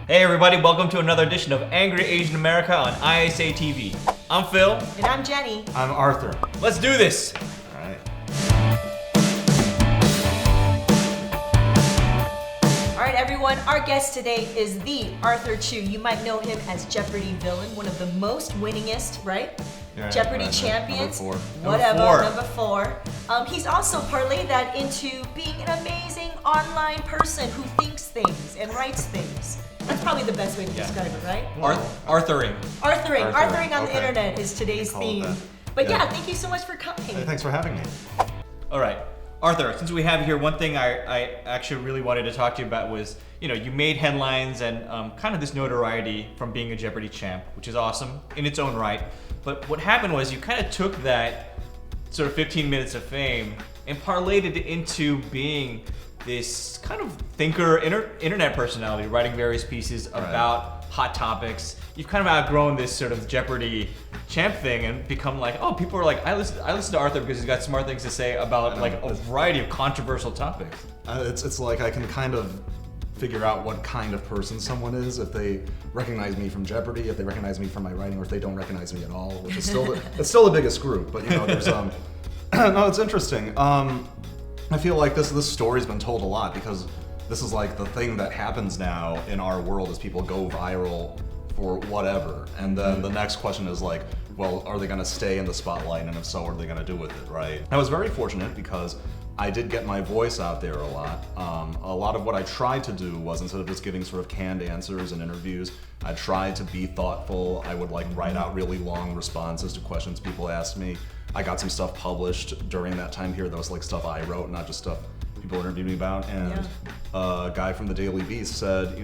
Hey everybody, welcome to another edition of Angry Asian America on ISAtv. I'm Phil. And I'm Jenny. I'm Arthur. Let's do this. All right. All right, everyone, our guest today is the Arthur Chu. You might know him as Jeopardy villain, one of the most winningest, right? Yeah, Jeopardy right, champions. number 4. Whatever, number 4. He's also parlayed that into being an amazing online person who thinks things and writes things. That's probably the best way to describe it, right? Arthuring. Arthuring on the Okay. internet is today's Call it theme. that. But Yeah. yeah, thank you so much for coming. Hey, thanks for having me. All right, Arthur, since we have you here, one thing I actually really wanted to talk to you about was, you made headlines and kind of this notoriety from being a Jeopardy champ, which is awesome in its own right. But what happened was you kind of took that sort of 15 minutes of fame and parlayed it into being this kind of thinker, internet personality, writing various pieces about hot topics. You've kind of outgrown this sort of Jeopardy champ thing and become like, oh, people are like, I listen to Arthur because he's got smart things to say about like a variety of controversial topics. It's like I can kind of figure out what kind of person someone is if they recognize me from Jeopardy, if they recognize me from my writing, or if they don't recognize me at all, which is still it's still the biggest group. But there's no, it's interesting. I feel like this story's been told a lot because this is like the thing that happens now in our world is people go viral for whatever, and then the next question is like, well, are they going to stay in the spotlight, and if so, what are they going to do with it, right? I was very fortunate because I did get my voice out there a lot. A lot of what I tried to do was, instead of just giving sort of canned answers and interviews, I tried to be thoughtful. I would like write out really long responses to questions people asked me. I got some stuff published during that time here that was like stuff I wrote, not just stuff people interviewed me about. And a guy from the Daily Beast said,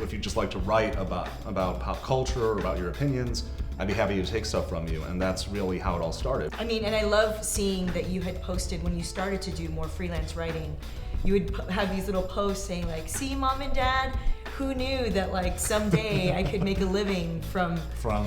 if you'd just like to write about pop culture or about your opinions, I'd be happy to take stuff from you. And that's really how it all started. I mean, and I love seeing that you had posted when you started to do more freelance writing, you would have these little posts saying like, see, mom and dad, who knew that like someday I could make a living from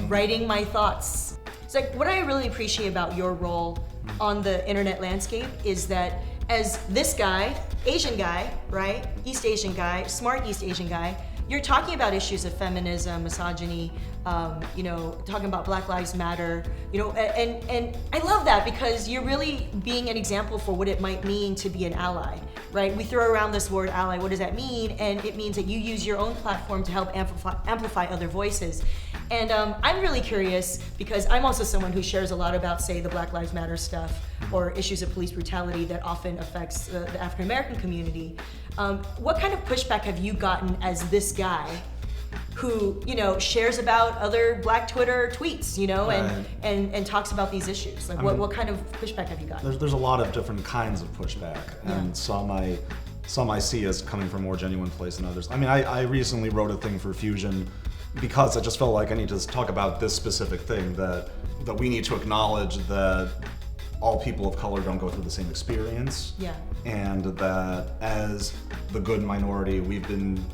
writing my thoughts. It's like what I really appreciate about your role on the internet landscape is that as this guy, Asian guy, right? East Asian guy, smart East Asian guy, you're talking about issues of feminism, misogyny, talking about Black Lives Matter, and I love that because you're really being an example for what it might mean to be an ally, right? We throw around this word ally, what does that mean? And it means that you use your own platform to help amplify other voices. And I'm really curious because I'm also someone who shares a lot about, say, the Black Lives Matter stuff or issues of police brutality that often affects the African American community. What kind of pushback have you gotten as this guy who, shares about other Black Twitter tweets, and talks about these issues? Like, what kind of pushback have you gotten? There's a lot of different kinds of pushback, and some I see as coming from a more genuine place than others. I mean, I recently wrote a thing for Fusion because I just felt like I need to talk about this specific thing, that we need to acknowledge that all people of color don't go through the same experience. Yeah. And that as the good minority,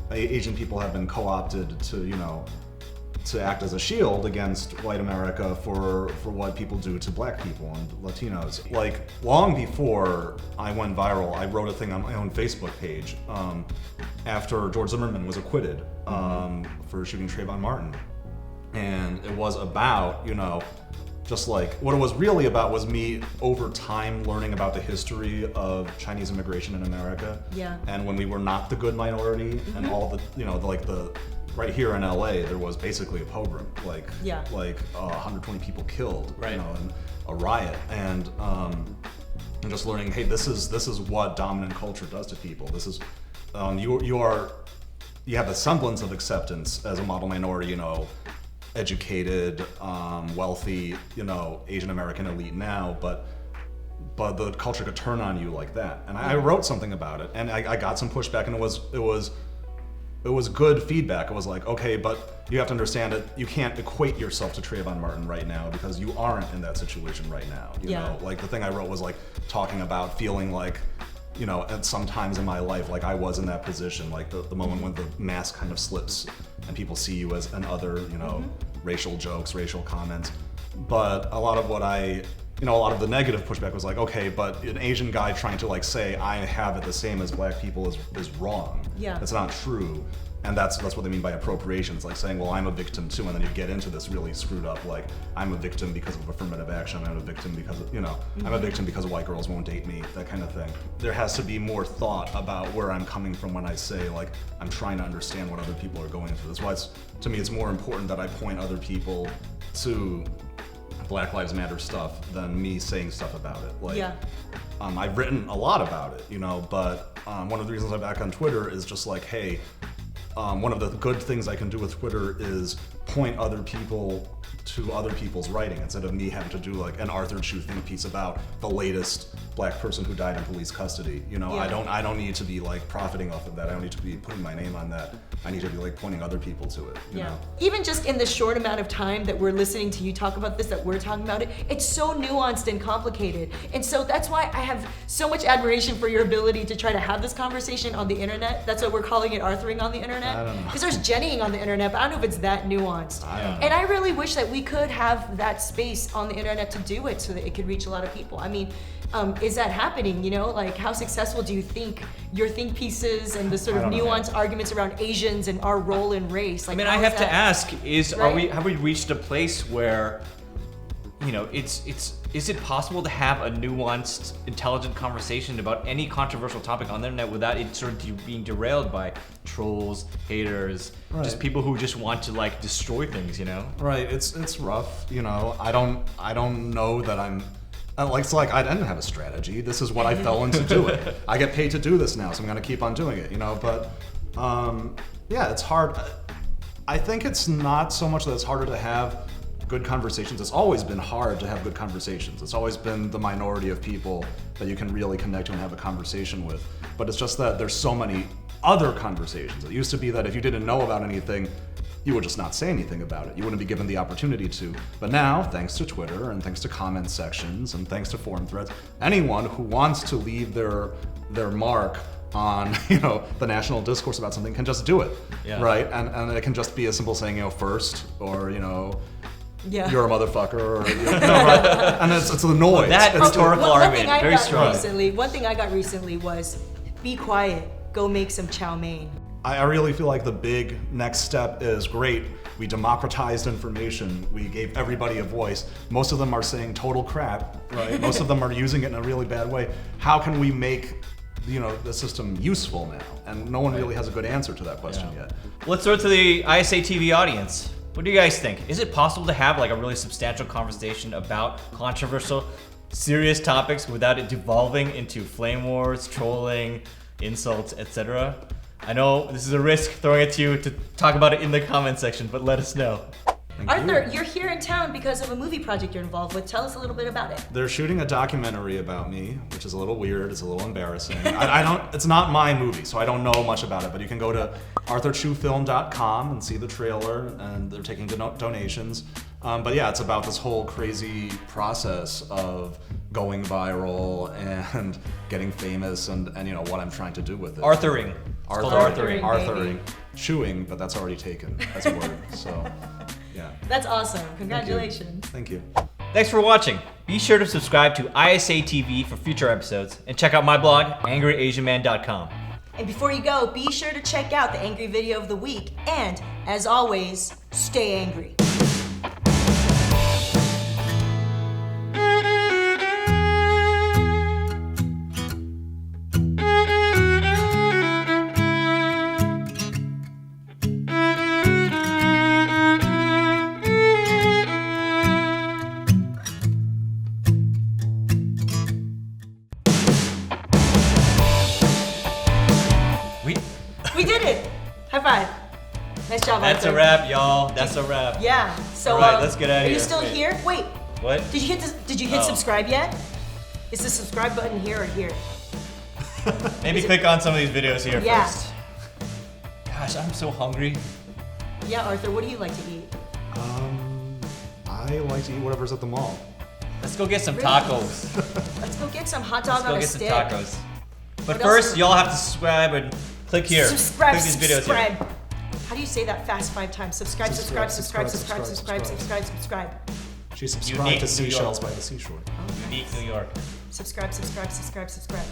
Asian people have been co-opted to act as a shield against white America for what people do to Black people and Latinos. Like, long before I went viral, I wrote a thing on my own Facebook page after George Zimmerman was acquitted for shooting Trayvon Martin. And it was about, just like, what it was really about was me over time learning about the history of Chinese immigration in America. Yeah. And when we were not the good minority and all the, right here in LA, there was basically a pogrom, like 120 people killed, and a riot. And just learning, hey, this is what dominant culture does to people. This is, you have a semblance of acceptance as a model minority, educated, wealthy, Asian American elite now, but the culture could turn on you like that. And I wrote something about it, and I got some pushback, and it was good feedback. It was like, okay, but you have to understand that you can't equate yourself to Trayvon Martin right now because you aren't in that situation right now. You know, like the thing I wrote was like talking about feeling like, at some times in my life, like I was in that position, like the moment when the mask kind of slips and people see you as an other, racial jokes, racial comments. But a lot of what a lot of the negative pushback was like, okay, but an Asian guy trying to like say I have it the same as Black people is wrong. Yeah. That's not true. And that's what they mean by appropriation. It's like saying, well, I'm a victim too, and then you get into this really screwed up, like, I'm a victim because of affirmative action, I'm a victim because of, I'm a victim because white girls won't date me, that kind of thing. There has to be more thought about where I'm coming from when I say, like, I'm trying to understand what other people are going through. That's why to me, it's more important that I point other people to Black Lives Matter stuff than me saying stuff about it. Like, I've written a lot about it, but one of the reasons I'm back on Twitter is just like, hey, one of the good things I can do with Twitter is point other people to other people's writing instead of me having to do like an Arthur Chu think piece about the latest black person who died in police custody. I don't need to be like profiting off of that. I don't need to be putting my name on that. I need to be like pointing other people to it. You know? Even just in the short amount of time that we're listening to you talk about this, that we're talking about it, it's so nuanced and complicated. And so that's why I have so much admiration for your ability to try to have this conversation on the internet. That's what we're calling it, Arthering on the internet. I don't know. Because there's Jennying on the internet, but I don't know if it's that nuanced. I don't know. And I really wish that we could have that space on the internet to do it so that it could reach a lot of people. I mean, is that happening? Like, how successful do you think your think pieces and the sort of nuanced arguments around Asians and our role in race? Like, I mean, I have to ask: have we reached a place where, is it possible to have a nuanced, intelligent conversation about any controversial topic on the internet without it sort of being derailed by trolls, haters, just people who just want to like destroy things? Right. It's rough. I don't know that I'm. It's like I didn't have a strategy. This is what I fell into doing. I get paid to do this now, so I'm gonna keep on doing it. But it's hard. I think it's not so much that it's harder to have good conversations. It's always been hard to have good conversations. It's always been the minority of people that you can really connect to and have a conversation with. But it's just that there's so many other conversations. It used to be that if you didn't know about anything, you would just not say anything about it. You wouldn't be given the opportunity to. But now, thanks to Twitter and thanks to comment sections and thanks to forum threads, anyone who wants to leave their mark on the national discourse about something can just do it, right? And it can just be as simple as saying first or you're a motherfucker, or right? And it's the noise. Well, that rhetorical argument, very strong. One thing I got recently was, be quiet, go make some chow mein. I really feel like the big next step is great. We democratized information. We gave everybody a voice. Most of them are saying total crap, right? Most of them are using it in a really bad way. How can we make the system useful now? And no one really has a good answer to that question yet. Let's throw it to the ISAtv audience. What do you guys think? Is it possible to have like a really substantial conversation about controversial, serious topics without it devolving into flame wars, trolling, insults, etc.? I know this is a risk throwing it to you to talk about it in the comment section, but let us know. Arthur, you're here in town because of a movie project you're involved with. Tell us a little bit about it. They're shooting a documentary about me, which is a little weird. It's a little embarrassing. It's not my movie, so I don't know much about it, but you can go to arthurchufilm.com and see the trailer, and they're taking donations. But yeah, it's about this whole crazy process of going viral and getting famous and what I'm trying to do with it. Arthering. It's called Arthering. Arthering. Chewing, but that's already taken as a word, so yeah. That's awesome. Congratulations. Thank you. Thanks for watching. Be sure to subscribe to ISAtv for future episodes and check out my blog, angryasianman.com. And before you go, be sure to check out the Angry Video of the Week, and as always, stay angry. We did it! High five. Nice job, That's Arthur. a wrap, y'all. That's a wrap. Yeah. So, all right, let's get out of here. Are you still here? Wait. What? Did you hit subscribe yet? Is the subscribe button here or here? Maybe click on some of these videos here first. Gosh, I'm so hungry. Yeah, Arthur, what do you like to eat? I like to eat whatever's at the mall. Let's go get some tacos. Let's go get some hot dog on a stick. Let's go get some tacos. But What first, else? y'all have to subscribe and click here. Subscribe, click these videos subscribe. here. How do you say that fast 5 times? Subscribe, subscribe, subscribe, subscribe, subscribe, subscribe, subscribe. She subscribed Unique to New York. seashells by the seashore. Unique New York. Subscribe, subscribe, subscribe, subscribe.